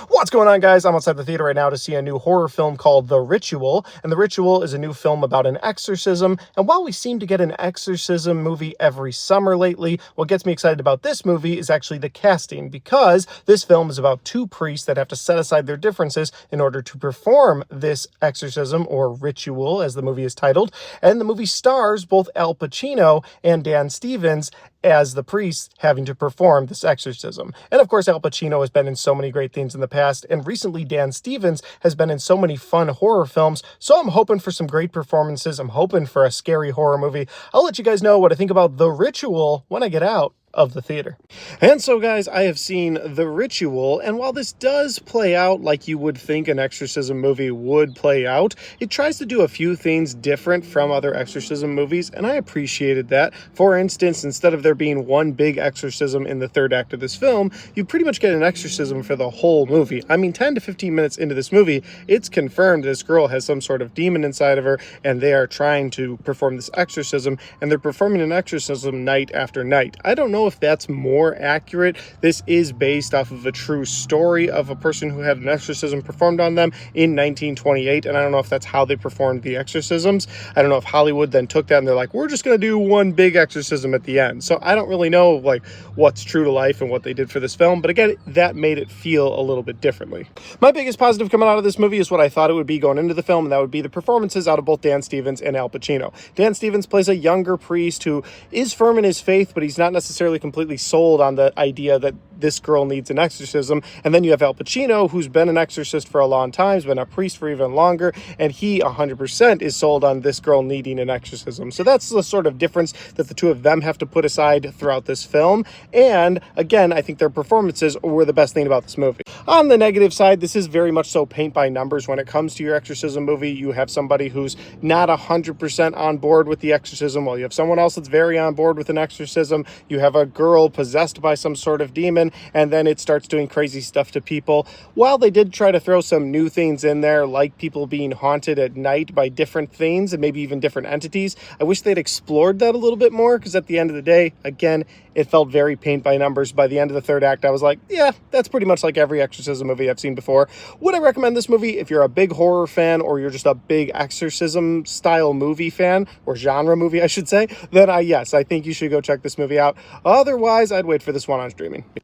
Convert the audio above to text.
What's going on, guys? I'm outside the theater right now to see a new horror film called The Ritual, and The Ritual is a new film about an exorcism, and while we seem to get an exorcism movie every summer lately, what gets me excited about this movie is actually the casting, because this film is about two priests that have to set aside their differences in order to perform this exorcism, or ritual, as the movie is titled, and the movie stars both Al Pacino and Dan Stevens as the priests having to perform this exorcism. And of course, Al Pacino has been in so many great things in the past, and recently Dan Stevens has been in so many fun horror films, so I'm hoping for some great performances. I'm hoping for a scary horror movie. I'll let you guys know what I think about The Ritual when I get out of the theater. And so, guys, I have seen The Ritual, and while this does play out like you would think an exorcism movie would play out, it tries to do a few things different from other exorcism movies, and I appreciated that. For instance, instead of there being one big exorcism in the third act of this film, you pretty much get an exorcism for the whole movie. I mean, 10 to 15 minutes into this movie, it's confirmed this girl has some sort of demon inside of her, and they are trying to perform this exorcism, and they're performing an exorcism night after night. I don't know if that's more accurate. This is based off of a true story of a person who had an exorcism performed on them in 1928, and I don't know if that's how they performed the exorcisms. I don't know if Hollywood then took that and they're like, we're just going to do one big exorcism at the end. So I don't really know like what's true to life and what they did for this film, but again, that made it feel a little bit differently. My biggest positive coming out of this movie is what I thought it would be going into the film, and that would be the performances out of both Dan Stevens and Al Pacino. Dan Stevens plays a younger priest who is firm in his faith, but he's not necessarily completely sold on the idea that this girl needs an exorcism. And then you have Al Pacino, who's been an exorcist for a long time, has been a priest for even longer, and he 100% is sold on this girl needing an exorcism. So that's the sort of difference that the two of them have to put aside throughout this film. And again, I think their performances were the best thing about this movie. On the negative side, this is very much so paint by numbers when it comes to your exorcism movie. You have somebody who's not 100% on board with the exorcism, while you have someone else that's very on board with an exorcism. You have a girl possessed by some sort of demon, and then it starts doing crazy stuff to people. While they did try to throw some new things in there, like people being haunted at night by different things and maybe even different entities, I wish they'd explored that a little bit more, because at the end of the day, again, it felt very paint by numbers. By the end of the third act, I was like, yeah, that's pretty much like every exorcism movie I've seen before. Would I recommend this movie? If you're a big horror fan, or you're just a big exorcism style movie fan, or genre movie, I should say, then yes, I think you should go check this movie out. Otherwise, I'd wait for this one on streaming.